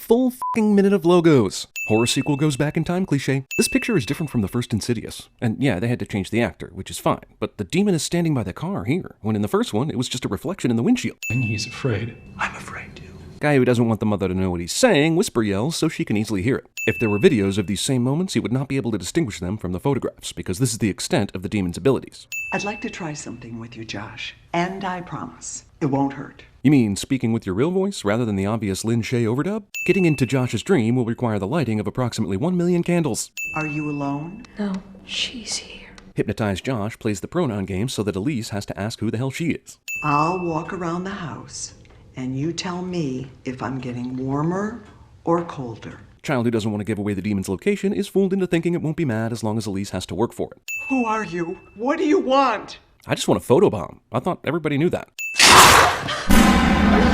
full fucking minute of logos. Horror sequel goes back in time cliché. This picture is different from the first Insidious. And yeah, they had to change the actor, which is fine. But the demon is standing by the car here, when in the first one, it was just a reflection in the windshield. And he's afraid. I'm afraid too. Guy who doesn't want the mother to know what he's saying whisper yells so she can easily hear it. If there were videos of these same moments, he would not be able to distinguish them from the photographs, because this is the extent of the demon's abilities. I'd like to try something with you, Josh. And I promise, it won't hurt. You mean speaking with your real voice rather than the obvious Lin Shaye overdub? Getting into Josh's dream will require the lighting of approximately 1 million candles. Are you alone? No, she's here. Hypnotized Josh plays the pronoun game so that Elise has to ask who the hell she is. I'll walk around the house, and you tell me if I'm getting warmer or colder. Child who doesn't want to give away the demon's location is fooled into thinking it won't be mad as long as Elise has to work for it. Who are you? What do you want? I just want a photobomb. I thought everybody knew that.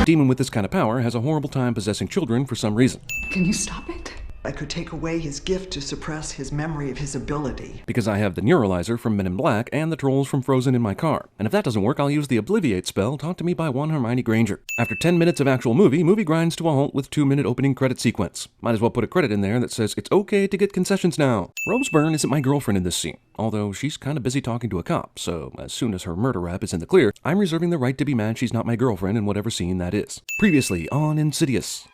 Demon with this kind of power has a horrible time possessing children for some reason. Can you stop it? I could take away his gift to suppress his memory of his ability. Because I have the Neuralizer from Men in Black and the trolls from Frozen in my car. And if that doesn't work, I'll use the Obliviate spell taught to me by one Hermione Granger. After 10 minutes of actual movie grinds to a halt with 2-minute opening credit sequence. Might as well put a credit in there that says it's okay to get concessions now. Rose Byrne isn't my girlfriend in this scene, although she's kind of busy talking to a cop, so as soon as her murder rap is in the clear, I'm reserving the right to be mad she's not my girlfriend in whatever scene that is. Previously on Insidious.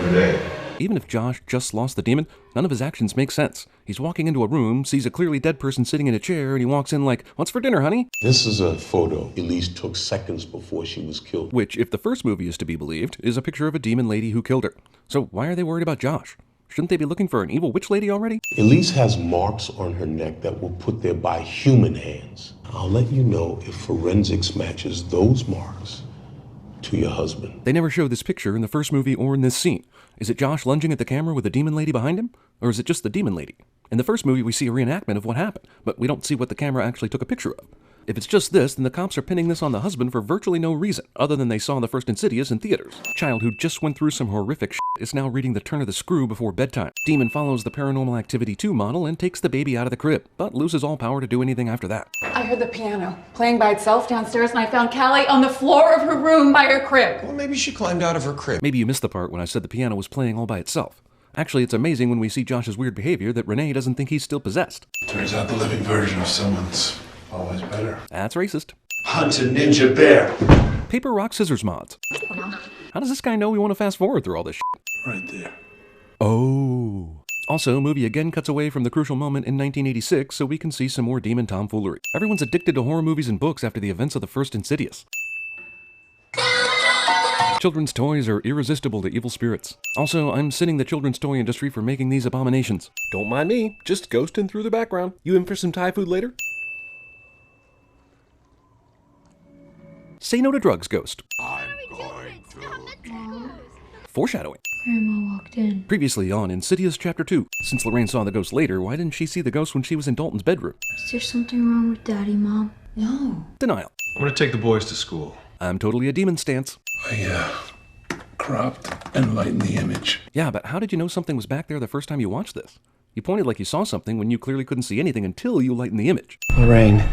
Renee. Even if Josh just lost the demon, none of his actions make sense. He's walking into a room, sees a clearly dead person sitting in a chair, and he walks in like, "What's for dinner, honey?" This is a photo Elise took seconds before she was killed. Which, if the first movie is to be believed, is a picture of a demon lady who killed her. So why are they worried about Josh? Shouldn't they be looking for an evil witch lady already? Elise has marks on her neck that were put there by human hands. I'll let you know if forensics matches those marks to your husband. They never show this picture in the first movie or in this scene. Is it Josh lunging at the camera with a demon lady behind him? Or is it just the demon lady? In the first movie, we see a reenactment of what happened, but we don't see what the camera actually took a picture of. If it's just this, then the cops are pinning this on the husband for virtually no reason, other than they saw the first Insidious in theaters. Child who just went through some horrific shit is now reading The Turn of the Screw before bedtime. Demon follows the Paranormal Activity 2 model and takes the baby out of the crib, but loses all power to do anything after that. I heard the piano playing by itself downstairs, and I found Callie on the floor of her room by her crib. Well, maybe she climbed out of her crib. Maybe you missed the part when I said the piano was playing all by itself. Actually, it's amazing when we see Josh's weird behavior that Renee doesn't think he's still possessed. Turns out the living version of someone's always better. That's racist. Hunt a ninja bear. Paper, rock, scissors mods. How does this guy know we want to fast forward through all this shit? Right there. Oh. Also, movie again cuts away from the crucial moment in 1986 so we can see some more demon tomfoolery. Everyone's addicted to horror movies and books after the events of the first Insidious. Children's toys are irresistible to evil spirits. Also, I'm sinning the children's toy industry for making these abominations. Don't mind me, just ghosting through the background. You in for some Thai food later? Say no to drugs, Ghost. I'm going to. Foreshadowing. Grandma walked in. Previously on Insidious Chapter 2. Since Lorraine saw the ghost later, why didn't she see the ghost when she was in Dalton's bedroom? Is there something wrong with Daddy, Mom? No. Denial. I'm gonna take the boys to school. I'm totally a demon stance. I cropped and lightened the image. Yeah, but how did you know something was back there the first time you watched this? You pointed like you saw something when you clearly couldn't see anything until you lightened the image. Lorraine,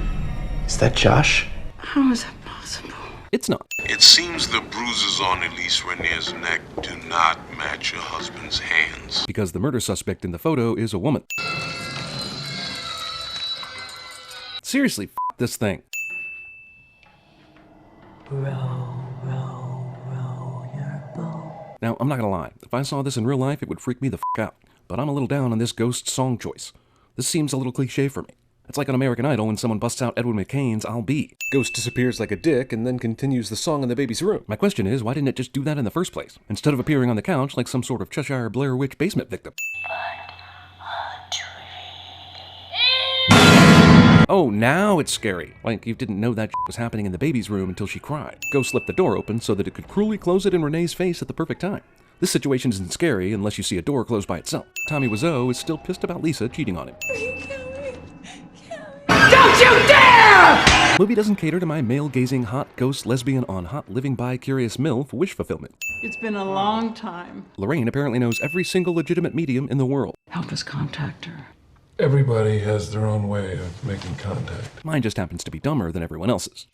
is that Josh? How is that possible? It's not. It seems the bruises on Elise Renee's neck do not match your husband's hands. Because the murder suspect in the photo is a woman. Seriously, f this thing. Now, I'm not gonna lie. If I saw this in real life, it would freak me the f out. But I'm a little down on this ghost song choice. This seems a little cliche for me. It's like on American Idol when someone busts out Edwin McCain's I'll Be. Ghost disappears like a dick and then continues the song in the baby's room. My question is, why didn't it just do that in the first place, instead of appearing on the couch like some sort of Cheshire Blair Witch basement victim? Oh, now it's scary. Like you didn't know that was happening in the baby's room until she cried. Ghost left the door open so that it could cruelly close it in Renee's face at the perfect time. This situation isn't scary unless you see a door close by itself. Tommy Wiseau is still pissed about Lisa cheating on him. Don't you dare! Movie doesn't cater to my male-gazing, hot ghost lesbian on hot living bi-curious MILF wish fulfillment. It's been a long time. Lorraine apparently knows every single legitimate medium in the world. Help us contact her. Everybody has their own way of making contact. Mine just happens to be dumber than everyone else's.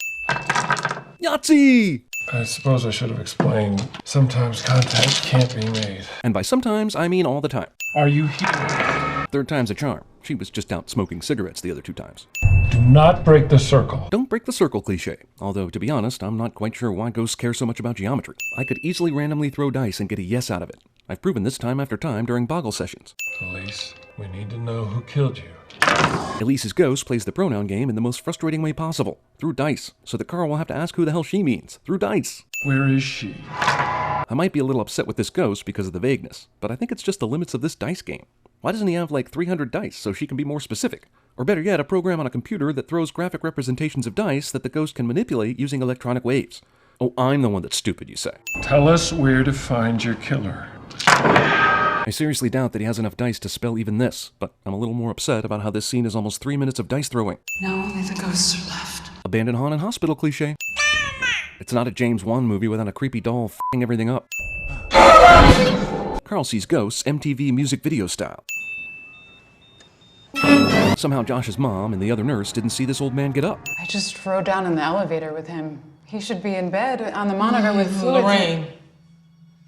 Yahtzee! I suppose I should have explained. Sometimes contact can't be made. And by sometimes, I mean all the time. Are you here? Third time's a charm. She was just out smoking cigarettes the other 2 times. Do not break the circle. Don't break the circle cliche. Although, to be honest, I'm not quite sure why ghosts care so much about geometry. I could easily randomly throw dice and get a yes out of it. I've proven this time after time during boggle sessions. Elise, we need to know who killed you. Elise's ghost plays the pronoun game in the most frustrating way possible, through dice, so that Carl will have to ask who the hell she means, through dice. Where is she? I might be a little upset with this ghost because of the vagueness, but I think it's just the limits of this dice game. Why doesn't he have like 300 dice so she can be more specific? Or better yet, a program on a computer that throws graphic representations of dice that the ghost can manipulate using electronic waves. Oh, I'm the one that's stupid, you say. Tell us where to find your killer. I seriously doubt that he has enough dice to spell even this, but I'm a little more upset about how this scene is almost 3 minutes of dice throwing. Now only the ghosts are left. Abandoned haunted hospital cliche. It's not a James Wan movie without a creepy doll f***ing everything up. Carl sees ghosts MTV music video style. Somehow Josh's mom and the other nurse didn't see this old man get up. I just rode down in the elevator with him. He should be in bed on the monitor with fluids. Lorraine,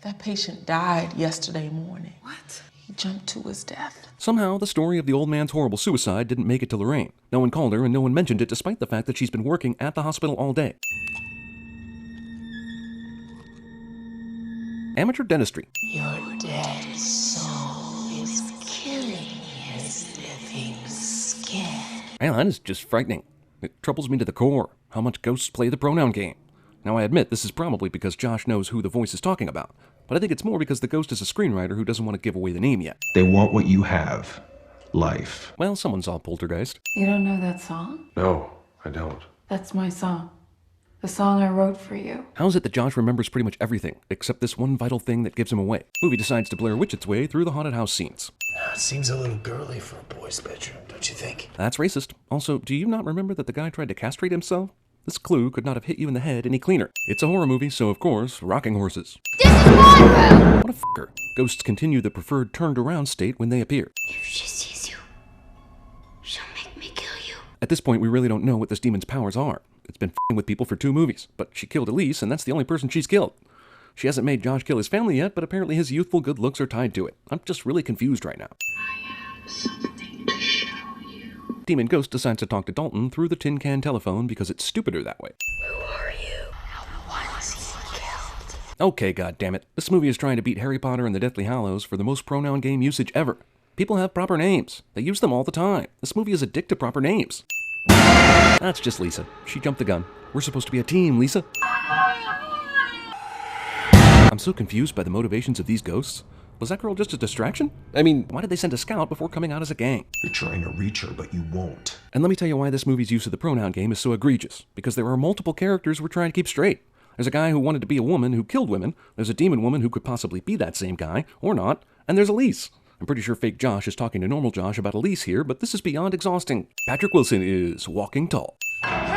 that patient died yesterday morning. What? He jumped to his death. Somehow, the story of the old man's horrible suicide didn't make it to Lorraine. No one called her and no one mentioned it despite the fact that she's been working at the hospital all day. Amateur dentistry. Your dead soul is killing his living skin. Man, that is just frightening. It troubles me to the core, how much ghosts play the pronoun game. Now, I admit this is probably because Josh knows who the voice is talking about, but I think it's more because the ghost is a screenwriter who doesn't want to give away the name yet. They want what you have. Life. Well, someone saw Poltergeist. You don't know that song? No, I don't. That's my song. The song I wrote for you. How is it that Josh remembers pretty much everything, except this one vital thing that gives him away? Movie decides to Blair Witch its way through the haunted house scenes. It seems a little girly for a boy's bedroom, don't you think? That's racist. Also, do you not remember that the guy tried to castrate himself? This clue could not have hit you in the head any cleaner. It's a horror movie, so of course, rocking horses. This is my room! What a f***er. Ghosts continue the preferred turned around state when they appear. If she sees you, she'll make me kill you. At this point, we really don't know what this demon's powers are. It's been f***ing with people for 2 movies, but she killed Elise, and that's the only person she's killed. She hasn't made Josh kill his family yet, but apparently his youthful good looks are tied to it. I'm just really confused right now. I have something to show you. Demon Ghost decides to talk to Dalton through the tin can telephone because it's stupider that way. Who are you? How was he killed? Okay, goddammit. This movie is trying to beat Harry Potter and the Deathly Hallows for the most pronoun game usage ever. People have proper names. They use them all the time. This movie is a dick to proper names. That's just Lisa. She jumped the gun. We're supposed to be a team, Lisa. I'm so confused by the motivations of these ghosts. Was that girl just a distraction? I mean, why did they send a scout before coming out as a gang? You're trying to reach her, but you won't. And let me tell you why this movie's use of the pronoun game is so egregious. Because there are multiple characters we're trying to keep straight. There's a guy who wanted to be a woman who killed women. There's a demon woman who could possibly be that same guy, or not. And there's Elise. I'm pretty sure fake Josh is talking to normal Josh about Elise here, but this is beyond exhausting. Patrick Wilson is walking tall. Help!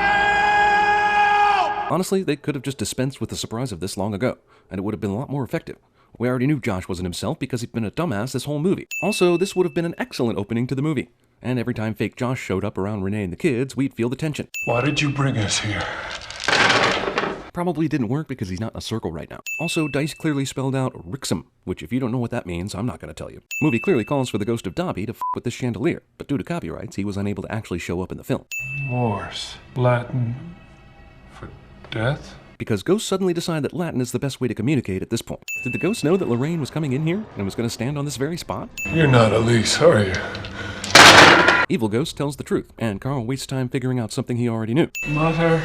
Honestly, they could have just dispensed with the surprise of this long ago, and it would have been a lot more effective. We already knew Josh wasn't himself because he'd been a dumbass this whole movie. Also, this would have been an excellent opening to the movie. And every time fake Josh showed up around Renee and the kids, we'd feel the tension. Why did you bring us here? Probably didn't work because he's not in a circle right now. Also, Dice clearly spelled out Rixum, which if you don't know what that means, I'm not going to tell you. Movie clearly calls for the ghost of Dobby to f*** with this chandelier, but due to copyrights, he was unable to actually show up in the film. Morse. Latin for death? Because ghosts suddenly decide that Latin is the best way to communicate at this point. Did the ghost know that Lorraine was coming in here and was going to stand on this very spot? You're not Elise, are you? Evil Ghost tells the truth, and Carl wastes time figuring out something he already knew. Mother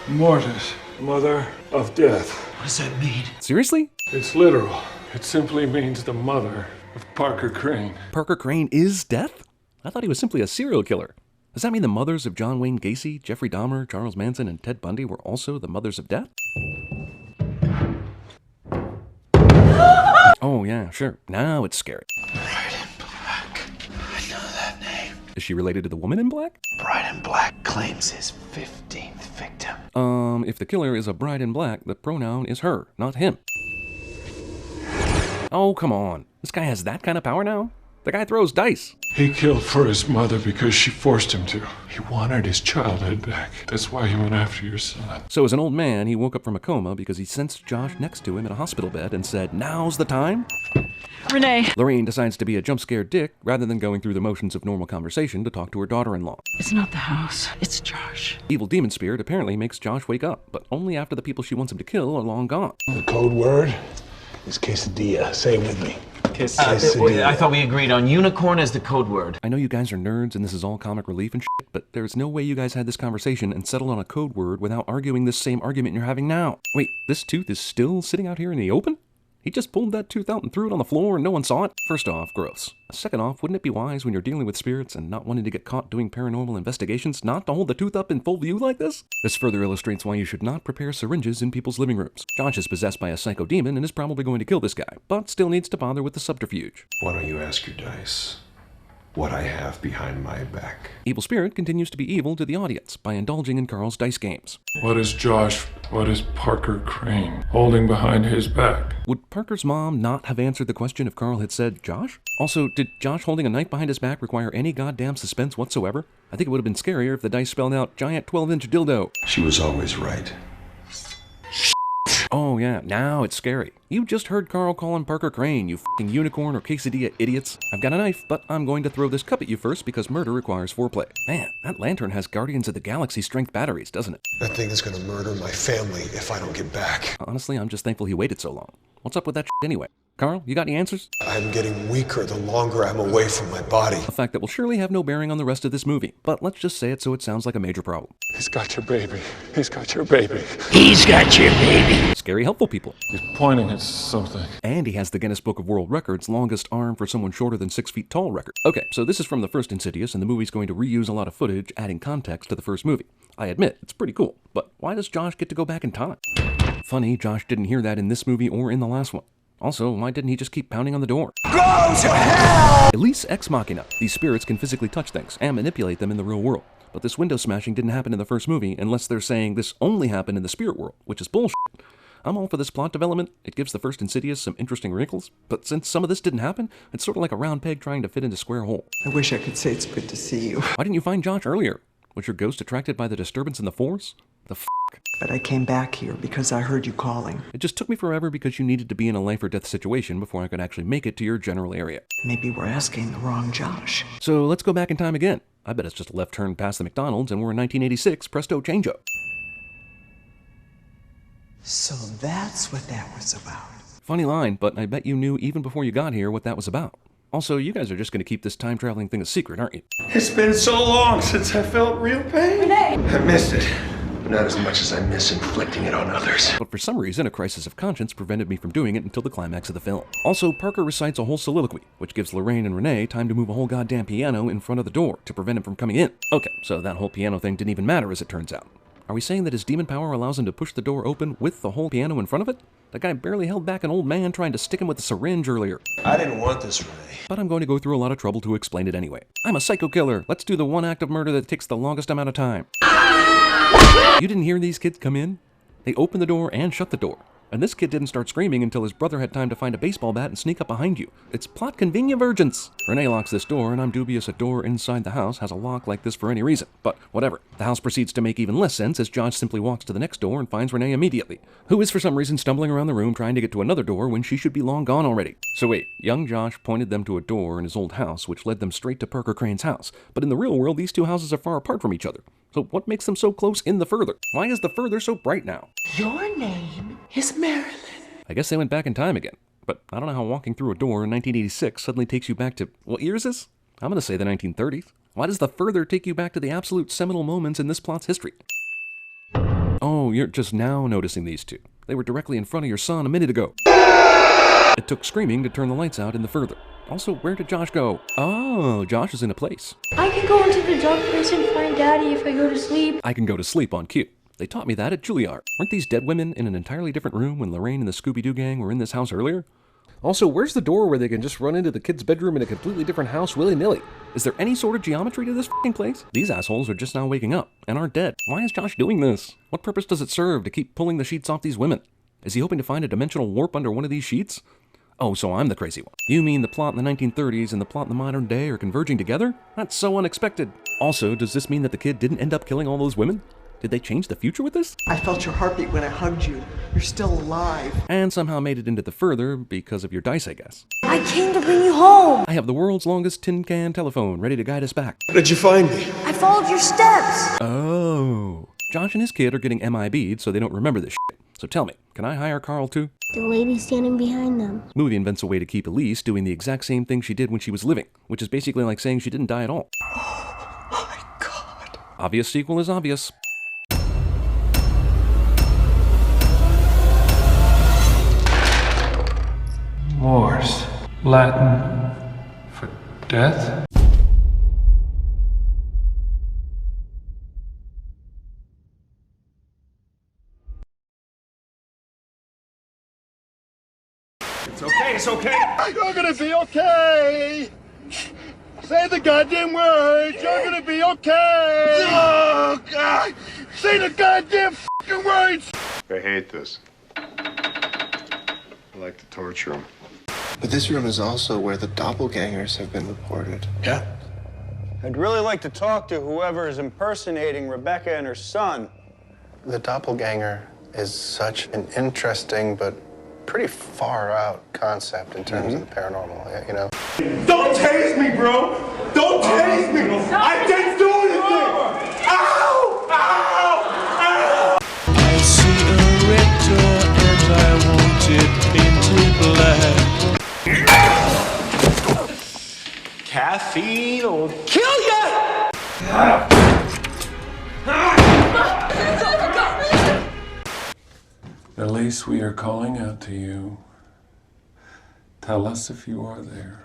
Mortis. Mother of death. What does that mean? Seriously? It's literal. It simply means the mother of Parker Crane. Parker Crane is death? I thought he was simply a serial killer. Does that mean the mothers of John Wayne Gacy, Jeffrey Dahmer, Charles Manson, and Ted Bundy were also the mothers of death? Oh yeah, sure. Now it's scary. Bride in Black. I know that name. Is she related to the woman in black? Bride in Black claims his 15th victim. If the killer is a bride in black, the pronoun is her, not him. Oh, come on. This guy has that kind of power now? The guy throws dice. He killed for his mother because she forced him to. He wanted his childhood back. That's why he went after your son. So as an old man, he woke up from a coma because he sensed Josh next to him in a hospital bed and said, "Now's the time?" Renee. Lorraine decides to be a jump-scared dick rather than going through the motions of normal conversation to talk to her daughter-in-law. It's not the house. It's Josh. Evil demon spirit apparently makes Josh wake up, but only after the people she wants him to kill are long gone. The code word is quesadilla. Say it with me. I thought we agreed on unicorn as the code word. I know you guys are nerds and this is all comic relief and shit, but there's no way you guys had this conversation and settled on a code word without arguing this same argument you're having now. Wait, this tooth is still sitting out here in the open? He just pulled that tooth out and threw it on the floor and no one saw it? First off, gross. Second off, wouldn't it be wise when you're dealing with spirits and not wanting to get caught doing paranormal investigations not to hold the tooth up in full view like this? This further illustrates why you should not prepare syringes in people's living rooms. Josh is possessed by a psycho demon and is probably going to kill this guy, but still needs to bother with the subterfuge. Why don't you ask your dice what I have behind my back? Evil spirit continues to be evil to the audience by indulging in Carl's dice games. What is Josh? What is Parker Crane holding behind his back? Would Parker's mom not have answered the question if Carl had said Josh? Also, did Josh holding a knife behind his back require any goddamn suspense whatsoever? I think it would have been scarier if the dice spelled out giant 12-inch dildo. She was always right. Oh yeah, now it's scary. You just heard Carl calling Parker Crane, you f***ing unicorn or quesadilla idiots. I've got a knife, but I'm going to throw this cup at you first because murder requires foreplay. Man, that lantern has Guardians of the Galaxy strength batteries, doesn't it? That thing is gonna murder my family if I don't get back. Honestly, I'm just thankful he waited so long. What's up with that shit anyway? Carl, you got any answers? I'm getting weaker the longer I'm away from my body. A fact that will surely have no bearing on the rest of this movie, but let's just say it so it sounds like a major problem. He's got your baby. He's got your baby. He's got your baby. Scary, helpful people. He's pointing at something. And he has the Guinness Book of World Records longest arm for someone shorter than 6 feet tall record. Okay, so this is from the first Insidious, and the movie's going to reuse a lot of footage, adding context to the first movie. I admit, it's pretty cool, but why does Josh get to go back in time? Funny, Josh didn't hear that in this movie or in the last one. Also, why didn't he just keep pounding on the door? Go to hell! At least Ex Machina. These spirits can physically touch things and manipulate them in the real world. But this window smashing didn't happen in the first movie unless they're saying this only happened in the spirit world, which is bullshit. I'm all for this plot development. It gives the first Insidious some interesting wrinkles, but since some of this didn't happen, it's sort of like a round peg trying to fit into a square hole. I wish I could say it's good to see you. Why didn't you find Josh earlier? Was your ghost attracted by the disturbance in the force? The f***? But I came back here because I heard you calling. It just took me forever because you needed to be in a life or death situation before I could actually make it to your general area. Maybe we're asking the wrong Josh. So let's go back in time again. I bet it's just a left turn past the McDonald's and we're in 1986, presto changeo. So that's what that was about. Funny line, but I bet you knew even before you got here what that was about. Also, you guys are just going to keep this time-traveling thing a secret, aren't you? It's been so long since I felt real pain. Renee! I missed it. But not as much as I miss inflicting it on others. But for some reason, a crisis of conscience prevented me from doing it until the climax of the film. Also, Parker recites a whole soliloquy, which gives Lorraine and Renee time to move a whole goddamn piano in front of the door to prevent him from coming in. Okay, so that whole piano thing didn't even matter as it turns out. Are we saying that his demon power allows him to push the door open with the whole piano in front of it? That guy barely held back an old man trying to stick him with a syringe earlier. I didn't want this, Renee. But I'm going to go through a lot of trouble to explain it anyway. I'm a psycho killer. Let's do the one act of murder that takes the longest amount of time. You didn't hear these kids come in? They opened the door and shut the door. And this kid didn't start screaming until his brother had time to find a baseball bat and sneak up behind you. It's plot convenience. Renee locks this door, and I'm dubious a door inside the house has a lock like this for any reason. But whatever. The house proceeds to make even less sense as Josh simply walks to the next door and finds Renee immediately, who is for some reason stumbling around the room trying to get to another door when she should be long gone already. So wait, young Josh pointed them to a door in his old house which led them straight to Parker Crane's house. But in the real world, these two houses are far apart from each other. So what makes them so close in the further? Why is the further so bright now? Your name is Marilyn. I guess they went back in time again. But I don't know how walking through a door in 1986 suddenly takes you back to... What year is this? I'm gonna say the 1930s. Why does the further take you back to the absolute seminal moments in this plot's history? Oh, you're just now noticing these two. They were directly in front of your son a minute ago. It took screaming to turn the lights out in the further. Also, where did Josh go? Oh, Josh is in a place. I can go into the dark place and find Daddy if I go to sleep. I can go to sleep on cue. They taught me that at Juilliard. Weren't these dead women in an entirely different room when Lorraine and the Scooby-Doo gang were in this house earlier? Also, where's the door where they can just run into the kid's bedroom in a completely different house willy-nilly? Is there any sort of geometry to this f***ing place? These assholes are just now waking up and aren't dead. Why is Josh doing this? What purpose does it serve to keep pulling the sheets off these women? Is he hoping to find a dimensional warp under one of these sheets? Oh, so I'm the crazy one. You mean the plot in the 1930s and the plot in the modern day are converging together? That's so unexpected. Also, does this mean that the kid didn't end up killing all those women? Did they change the future with this? I felt your heartbeat when I hugged you. You're still alive. And somehow made it into the further because of your dice, I guess. I came to bring you home. I have the world's longest tin can telephone ready to guide us back. How did you find me? I followed your steps. Oh. Josh and his kid are getting MIB'd so they don't remember this shit. So tell me, can I hire Carl too? The lady standing behind them. Movie invents a way to keep Elise doing the exact same thing she did when she was living, which is basically like saying she didn't die at all. Oh my God. Obvious sequel is obvious. Mors, Latin for death? It's okay, it's okay. You're gonna be okay. Say the goddamn words. You're gonna be okay. Oh, God. Say the goddamn fucking words. I hate this. I like to torture him. But this room is also where the doppelgangers have been reported. Yeah? I'd really like to talk to whoever is impersonating Rebecca and her son. The doppelganger is such an interesting but pretty far out concept in terms of the paranormal, you know? Don't tase me, bro! Don't tase me! I didn't do anything! Ow! Ow! Ow! I see a red door and I want it painted black. Caffeine will kill ya! Elise, we are calling out to you. Tell us if you are there.